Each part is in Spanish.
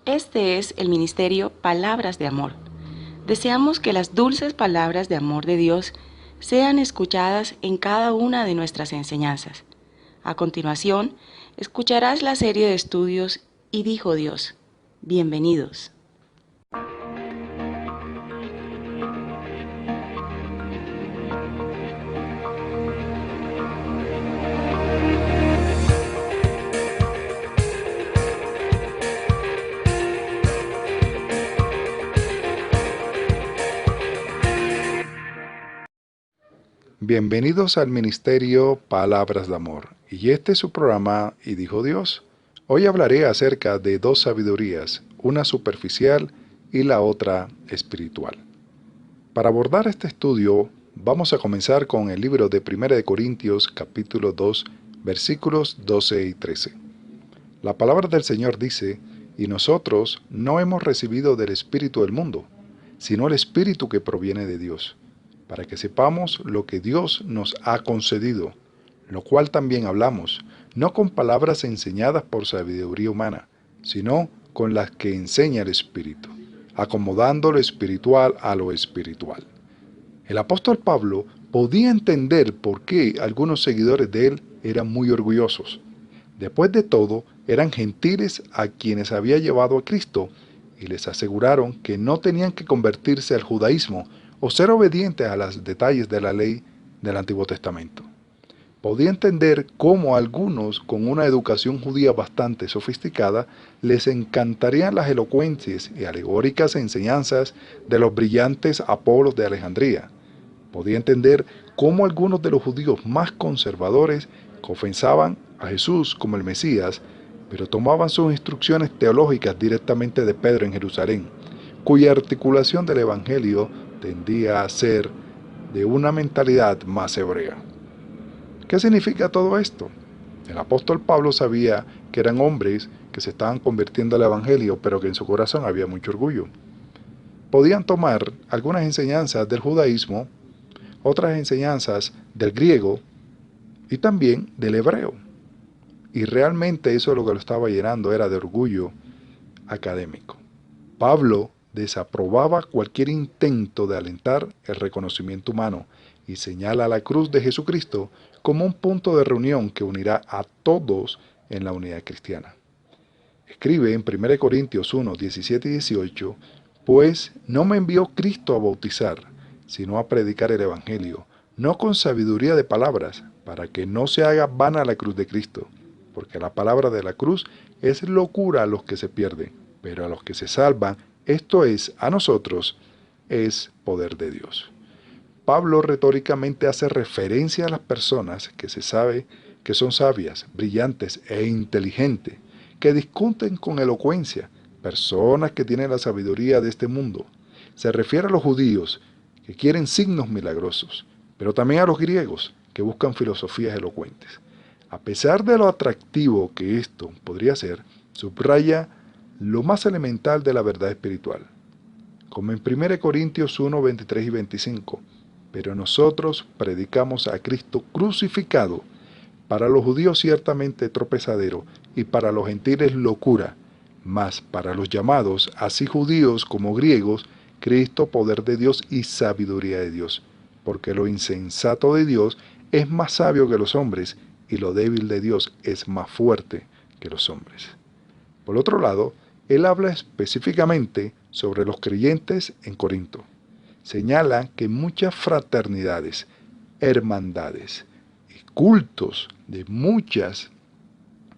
Este es el ministerio Palabras de Amor. Deseamos que las dulces palabras de amor de Dios sean escuchadas en cada una de nuestras enseñanzas. A continuación, escucharás la serie de estudios Y dijo Dios. Bienvenidos. Bienvenidos al Ministerio Palabras de Amor, y este es su programa Y dijo Dios. Hoy hablaré acerca de dos sabidurías, una superficial y la otra espiritual. Para abordar este estudio, vamos a comenzar con el libro de 1 de Corintios, capítulo 2, versículos 12 y 13. La palabra del Señor dice, y nosotros no hemos recibido del Espíritu del mundo, sino el Espíritu que proviene de Dios, para que sepamos lo que Dios nos ha concedido, lo cual también hablamos, no con palabras enseñadas por sabiduría humana, sino con las que enseña el Espíritu, acomodando lo espiritual a lo espiritual. El apóstol Pablo podía entender por qué algunos seguidores de él eran muy orgullosos. Después de todo, eran gentiles a quienes había llevado a Cristo, y les aseguraron que no tenían que convertirse al judaísmo o ser obedientes a los detalles de la ley del Antiguo Testamento. Podía entender cómo a algunos con una educación judía bastante sofisticada les encantarían las elocuentes y alegóricas enseñanzas de los brillantes Apolos de Alejandría. Podía entender cómo algunos de los judíos más conservadores confesaban a Jesús como el Mesías, pero tomaban sus instrucciones teológicas directamente de Pedro en Jerusalén, cuya articulación del Evangelio tendía a ser de una mentalidad más hebrea. ¿Qué significa todo esto? El apóstol Pablo sabía que eran hombres que se estaban convirtiendo al Evangelio, pero que en su corazón había mucho orgullo. Podían tomar algunas enseñanzas del judaísmo, otras enseñanzas del griego y también del hebreo. Y realmente eso lo que lo estaba llenando era de orgullo académico. Pablo desaprobaba cualquier intento de alentar el reconocimiento humano y señala la cruz de Jesucristo como un punto de reunión que unirá a todos en la unidad cristiana. Escribe en 1 Corintios 1, 17 y 18, pues no me envió Cristo a bautizar, sino a predicar el Evangelio, no con sabiduría de palabras, para que no se haga vana la cruz de Cristo, porque la palabra de la cruz es locura a los que se pierden, pero a los que se salvan, esto es, a nosotros, es poder de Dios. Pablo retóricamente hace referencia a las personas que se sabe que son sabias, brillantes e inteligentes, que discuten con elocuencia, personas que tienen la sabiduría de este mundo. Se refiere a los judíos, que quieren signos milagrosos, pero también a los griegos, que buscan filosofías elocuentes. A pesar de lo atractivo que esto podría ser, subraya lo más elemental de la verdad espiritual. Como en 1 Corintios 1, 23 y 25, pero nosotros predicamos a Cristo crucificado, para los judíos ciertamente tropezadero, y para los gentiles locura, mas para los llamados, así judíos como griegos, Cristo poder de Dios y sabiduría de Dios, porque lo insensato de Dios es más sabio que los hombres, y lo débil de Dios es más fuerte que los hombres. Por otro lado, él habla específicamente sobre los creyentes en Corinto. Señala que muchas fraternidades, hermandades y cultos de muchas,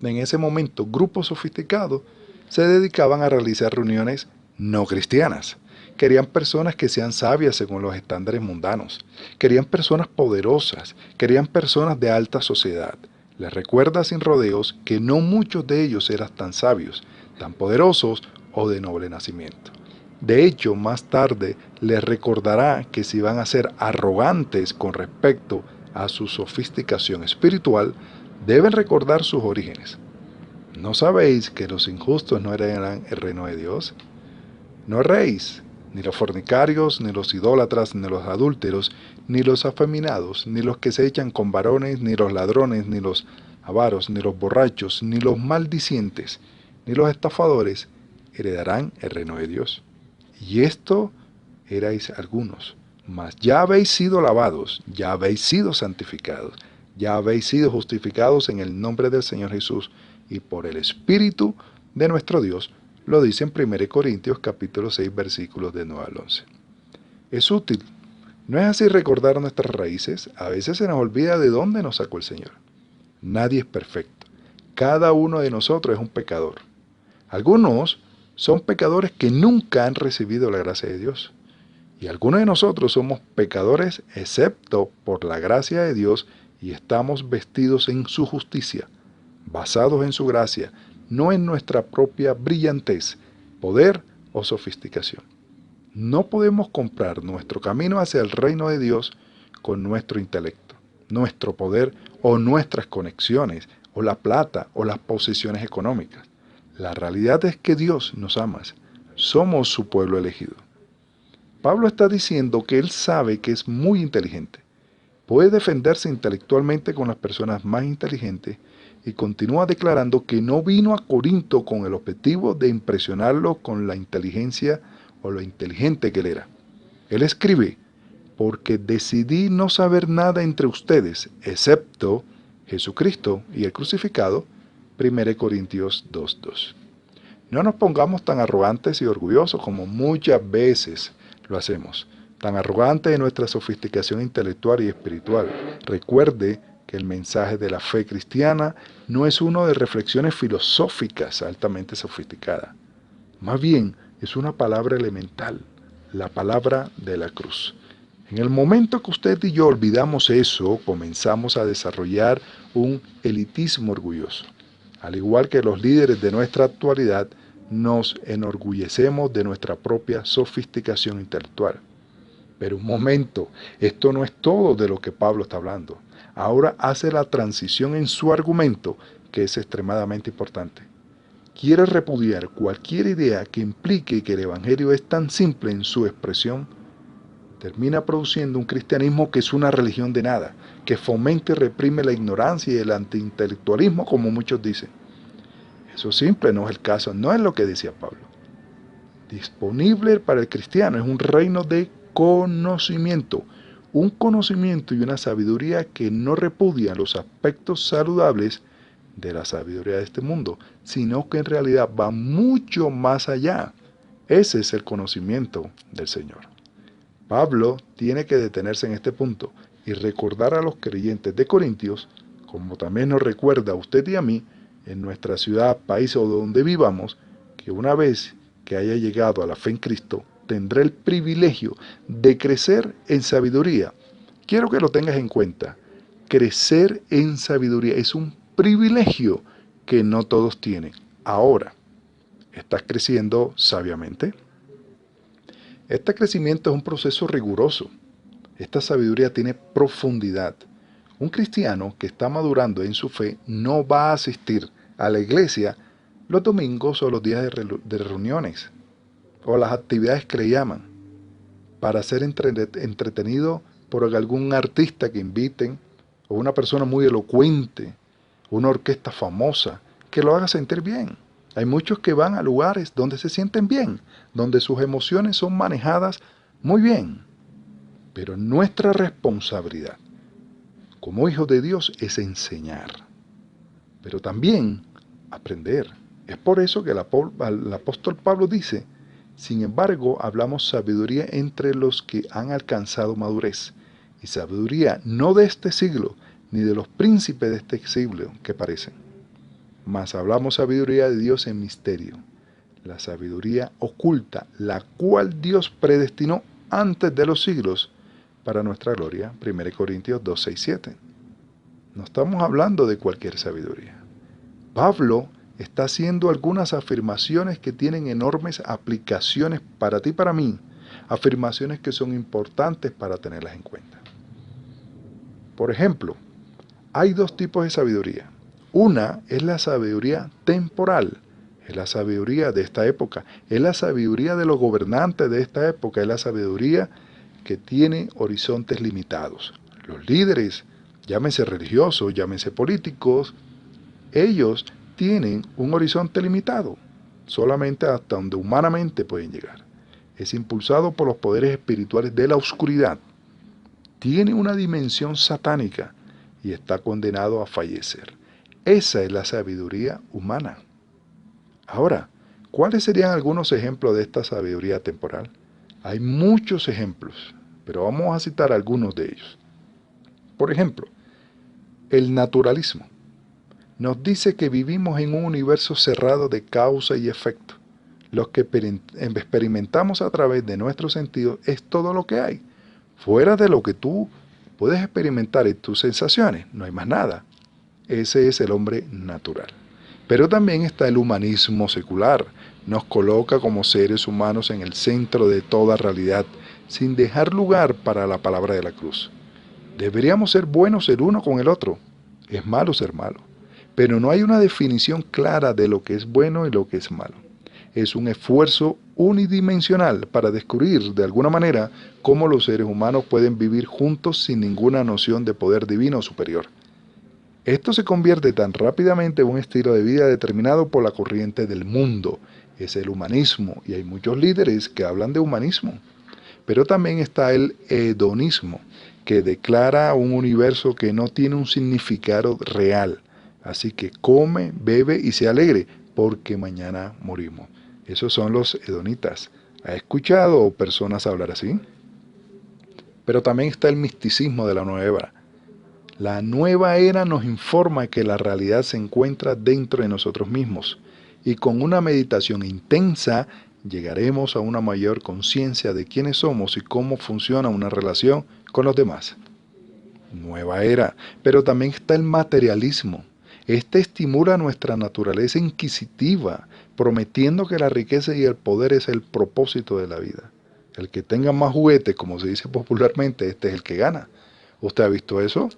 en ese momento, grupos sofisticados, se dedicaban a realizar reuniones no cristianas. Querían personas que sean sabias según los estándares mundanos. Querían personas poderosas. Querían personas de alta sociedad. Les recuerda sin rodeos que no muchos de ellos eran tan sabios, tan poderosos o de noble nacimiento. De hecho, más tarde les recordará que si van a ser arrogantes con respecto a su sofisticación espiritual, deben recordar sus orígenes. ¿No sabéis que los injustos no heredarán el reino de Dios? No erréis, ni los fornicarios, ni los idólatras, ni los adúlteros, ni los afeminados, ni los que se echan con varones, ni los ladrones, ni los avaros, ni los borrachos, ni los maldicientes, ni los estafadores heredarán el reino de Dios. Y esto erais algunos, mas ya habéis sido lavados, ya habéis sido santificados, ya habéis sido justificados en el nombre del Señor Jesús y por el Espíritu de nuestro Dios, lo dice en 1 Corintios capítulo 6 versículos de 9 al 11. Es útil, ¿no es así recordar nuestras raíces? A veces se nos olvida de dónde nos sacó el Señor. Nadie es perfecto, cada uno de nosotros es un pecador. Algunos son pecadores que nunca han recibido la gracia de Dios. Y algunos de nosotros somos pecadores excepto por la gracia de Dios y estamos vestidos en su justicia, basados en su gracia, no en nuestra propia brillantez, poder o sofisticación. No podemos comprar nuestro camino hacia el reino de Dios con nuestro intelecto, nuestro poder o nuestras conexiones, o la plata o las posesiones económicas. La realidad es que Dios nos ama, somos su pueblo elegido. Pablo está diciendo que él sabe que es muy inteligente, puede defenderse intelectualmente con las personas más inteligentes y continúa declarando que no vino a Corinto con el objetivo de impresionarlo con la inteligencia o lo inteligente que él era. Él escribe, porque decidí no saber nada entre ustedes, excepto Jesucristo y el crucificado, 1 Corintios 2:2. No nos pongamos tan arrogantes y orgullosos como muchas veces lo hacemos, tan arrogantes de nuestra sofisticación intelectual y espiritual. Recuerde que el mensaje de la fe cristiana no es uno de reflexiones filosóficas altamente sofisticadas. Más bien, es una palabra elemental, la palabra de la cruz. En el momento que usted y yo olvidamos eso, comenzamos a desarrollar un elitismo orgulloso. Al igual que los líderes de nuestra actualidad, nos enorgullecemos de nuestra propia sofisticación intelectual. Pero un momento, esto no es todo de lo que Pablo está hablando. Ahora hace la transición en su argumento, que es extremadamente importante. Quiere repudiar cualquier idea que implique que el Evangelio es tan simple en su expresión. Termina produciendo un cristianismo que es una religión de nada, que fomenta y reprime la ignorancia y el antiintelectualismo, como muchos dicen. Eso simple no es el caso, no es lo que decía Pablo. Disponible para el cristiano es un reino de conocimiento, un conocimiento y una sabiduría que no repudia los aspectos saludables de la sabiduría de este mundo, sino que en realidad va mucho más allá. Ese es el conocimiento del Señor. Pablo tiene que detenerse en este punto y recordar a los creyentes de Corintios, como también nos recuerda a usted y a mí, en nuestra ciudad, país o donde vivamos, que una vez que haya llegado a la fe en Cristo, tendrá el privilegio de crecer en sabiduría. Quiero que lo tengas en cuenta. Crecer en sabiduría es un privilegio que no todos tienen. Ahora, ¿estás creciendo sabiamente? Este crecimiento es un proceso riguroso. Esta sabiduría tiene profundidad. Un cristiano que está madurando en su fe no va a asistir a la iglesia los domingos o los días de reuniones o las actividades que le llaman para ser entretenido por algún artista que inviten o una persona muy elocuente, una orquesta famosa que lo haga sentir bien. Hay muchos que van a lugares donde se sienten bien, donde sus emociones son manejadas muy bien. Pero nuestra responsabilidad como hijos de Dios es enseñar, pero también aprender. Es por eso que el apóstol Pablo dice, sin embargo, hablamos sabiduría entre los que han alcanzado madurez, y sabiduría no de este siglo, ni de los príncipes de este siglo que parecen, mas hablamos sabiduría de Dios en misterio, la sabiduría oculta, la cual Dios predestinó antes de los siglos para nuestra gloria. 1 Corintios 2, 6, 7. No estamos hablando de cualquier sabiduría. Pablo está haciendo algunas afirmaciones que tienen enormes aplicaciones para ti y para mí, afirmaciones que son importantes para tenerlas en cuenta. Por ejemplo, hay dos tipos de sabiduría. Una es la sabiduría temporal, es la sabiduría de esta época, es la sabiduría de los gobernantes de esta época, es la sabiduría que tiene horizontes limitados. Los líderes, llámense religiosos, llámense políticos, ellos tienen un horizonte limitado. solamente hasta donde humanamente pueden llegar. Es impulsado por los poderes espirituales de la oscuridad. Tiene una dimensión satánica y está condenado a fallecer. Esa es la sabiduría humana. Ahora, ¿cuáles serían algunos ejemplos de esta sabiduría temporal? Hay muchos ejemplos, pero vamos a citar algunos de ellos. Por ejemplo, el naturalismo nos dice que vivimos en un universo cerrado de causa y efecto. Lo que experimentamos a través de nuestros sentidos es todo lo que hay. Fuera de lo que tú puedes experimentar en tus sensaciones, no hay más nada. Ese es el hombre natural. Pero también está el humanismo secular. Nos coloca como seres humanos en el centro de toda realidad, sin dejar lugar para la palabra de la cruz. Deberíamos ser buenos el uno con el otro. Es malo ser malo. Pero no hay una definición clara de lo que es bueno y lo que es malo. Es un esfuerzo unidimensional para descubrir de alguna manera cómo los seres humanos pueden vivir juntos sin ninguna noción de poder divino superior. Esto se convierte tan rápidamente en un estilo de vida determinado por la corriente del mundo. Es el humanismo, y hay muchos líderes que hablan de humanismo. Pero también está el hedonismo, que declara un universo que no tiene un significado real. Así que come, bebe y se alegre, porque mañana morimos. Esos son los hedonitas. ¿Ha escuchado personas hablar así? Pero también está el misticismo de la nueva era. La nueva era nos informa que la realidad se encuentra dentro de nosotros mismos, y con una meditación intensa llegaremos a una mayor conciencia de quiénes somos y cómo funciona una relación con los demás. Nueva era, pero también está el materialismo. Este estimula nuestra naturaleza inquisitiva, prometiendo que la riqueza y el poder es el propósito de la vida. El que tenga más juguetes, como se dice popularmente, este es el que gana. ¿Usted ha visto eso?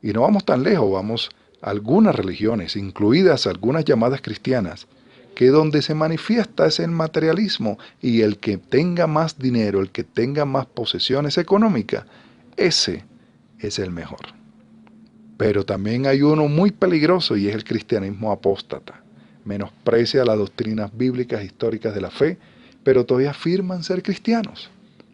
Y no vamos tan lejos, vamos a algunas religiones, incluidas algunas llamadas cristianas, que donde se manifiesta es el materialismo, y el que tenga más dinero, el que tenga más posesiones económicas, ese es el mejor. Pero también hay uno muy peligroso y es el cristianismo apóstata. Menosprecia las doctrinas bíblicas históricas de la fe, pero todavía afirman ser cristianos.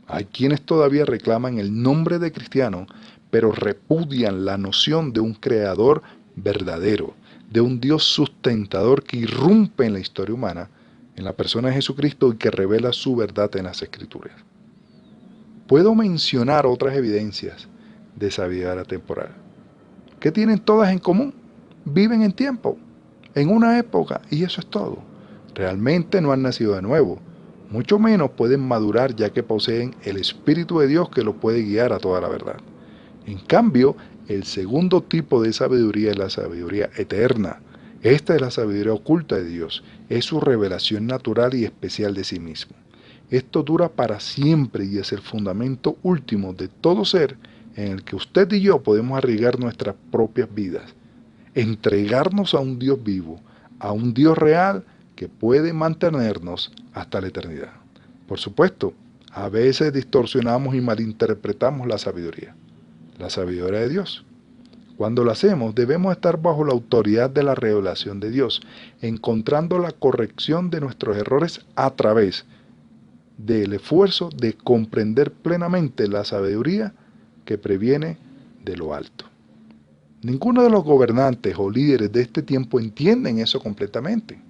Hay quienes todavía reclaman el nombre de cristiano, pero repudian la noción de un creador verdadero, de un Dios sustentador que irrumpe en la historia humana, en la persona de Jesucristo y que revela su verdad en las Escrituras. Puedo mencionar otras evidencias de sabiduría temporal. ¿Qué tienen todas en común? Viven en tiempo, en una época, y eso es todo. Realmente no han nacido de nuevo, mucho menos pueden madurar ya que poseen el Espíritu de Dios que los puede guiar a toda la verdad. En cambio, el segundo tipo de sabiduría es la sabiduría eterna. Esta es la sabiduría oculta de Dios, es su revelación natural y especial de sí mismo. Esto dura para siempre y es el fundamento último de todo ser en el que usted y yo podemos arriesgar nuestras propias vidas, entregarnos a un Dios vivo, a un Dios real que puede mantenernos hasta la eternidad. Por supuesto, a veces distorsionamos y malinterpretamos la sabiduría de Dios. Cuando lo hacemos, debemos estar bajo la autoridad de la revelación de Dios, encontrando la corrección de nuestros errores a través del esfuerzo de comprender plenamente la sabiduría que previene de lo alto. Ninguno de los gobernantes o líderes de este tiempo entienden eso completamente.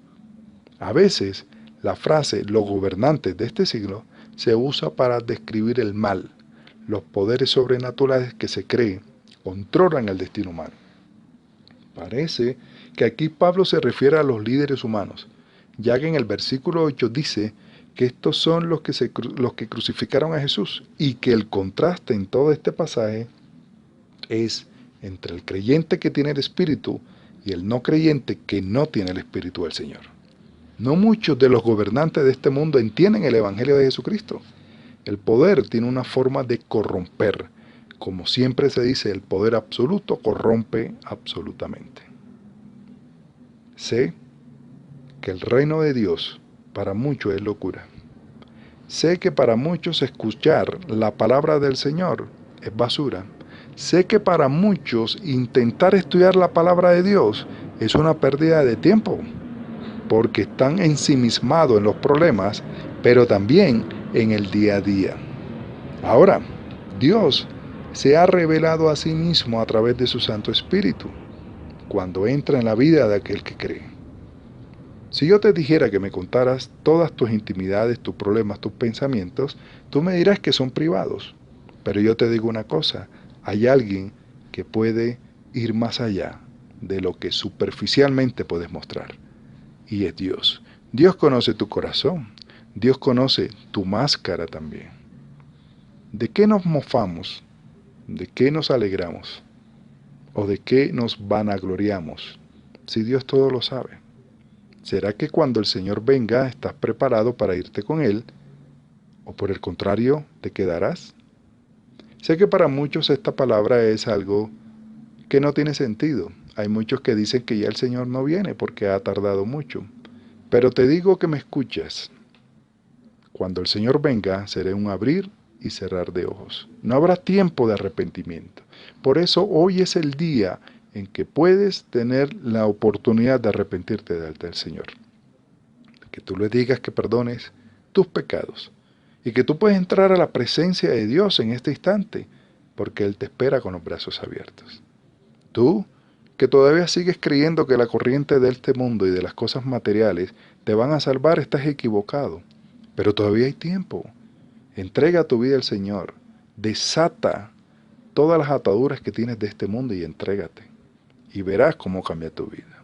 A veces, la frase "los gobernantes de este siglo" se usa para describir el mal, los poderes sobrenaturales que se cree controlan el destino humano. Parece que aquí Pablo se refiere a los líderes humanos, ya que en el versículo 8 dice que estos son los que crucificaron a Jesús, y que el contraste en todo este pasaje es entre el creyente que tiene el Espíritu y el no creyente que no tiene el Espíritu del Señor. No muchos de los gobernantes de este mundo entienden el Evangelio de Jesucristo. El poder tiene una forma de corromper. Como siempre se dice, el poder absoluto corrompe absolutamente. Sé que el reino de Dios para muchos es locura. Sé que para muchos escuchar la palabra del Señor es basura. Sé que para muchos intentar estudiar la palabra de Dios es una pérdida de tiempo. porque están ensimismados en los problemas, pero también en el día a día. Ahora, Dios se ha revelado a sí mismo a través de su Santo Espíritu, cuando entra en la vida de aquel que cree. Si yo te dijera que me contaras todas tus intimidades, tus problemas, tus pensamientos, tú me dirás que son privados. Pero yo te digo una cosa, hay alguien que puede ir más allá de lo que superficialmente puedes mostrar, y es Dios. Dios conoce tu corazón, Dios conoce tu máscara también. ¿De qué nos mofamos? ¿De qué nos alegramos? ¿O de qué nos vanagloriamos? Si Dios todo lo sabe. ¿Será que cuando el Señor venga estás preparado para irte con Él? ¿O por el contrario, te quedarás? Sé que para muchos esta palabra es algo que no tiene sentido. Hay muchos que dicen que ya el Señor no viene porque ha tardado mucho. Pero te digo que me escuchas. Cuando el Señor venga, será un abrir y cerrar de ojos. No habrá tiempo de arrepentimiento. Por eso hoy es el día en que puedes tener la oportunidad de arrepentirte delante del Señor. Que tú le digas que perdones tus pecados y que tú puedes entrar a la presencia de Dios en este instante, porque Él te espera con los brazos abiertos. Tú, que todavía sigues creyendo que la corriente de este mundo y de las cosas materiales te van a salvar, estás equivocado. Pero todavía hay tiempo. Entrega tu vida al Señor. Desata todas las ataduras que tienes de este mundo y entrégate. Y verás cómo cambia tu vida.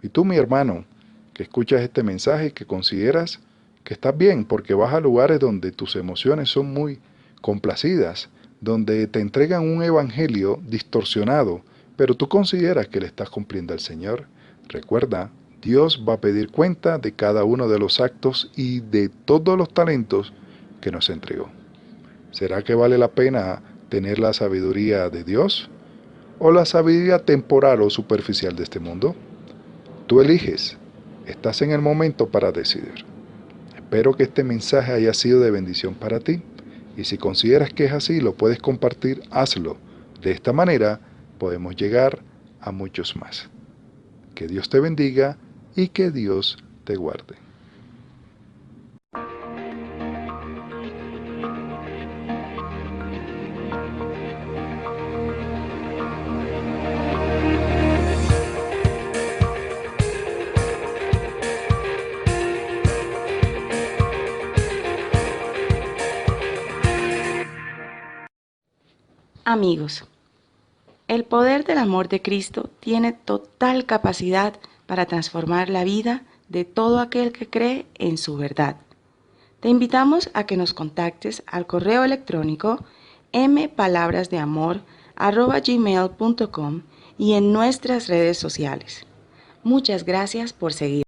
Y tú, mi hermano, que escuchas este mensaje y que consideras que estás bien, porque vas a lugares donde tus emociones son muy complacidas, donde te entregan un evangelio distorsionado, pero tú consideras que le estás cumpliendo al Señor. Recuerda, Dios va a pedir cuenta de cada uno de los actos y de todos los talentos que nos entregó. ¿Será que vale la pena tener la sabiduría de Dios o la sabiduría temporal o superficial de este mundo? Tú eliges. Estás en el momento para decidir. Espero que este mensaje haya sido de bendición para ti, y si consideras que es así, lo puedes compartir, hazlo. De esta manera podemos llegar a muchos más. Que Dios te bendiga y que Dios te guarde. Amigos, el poder del amor de Cristo tiene total capacidad para transformar la vida de todo aquel que cree en su verdad. Te invitamos a que nos contactes al correo electrónico mpalabrasdeamor@gmail.com y en nuestras redes sociales. Muchas gracias por seguir.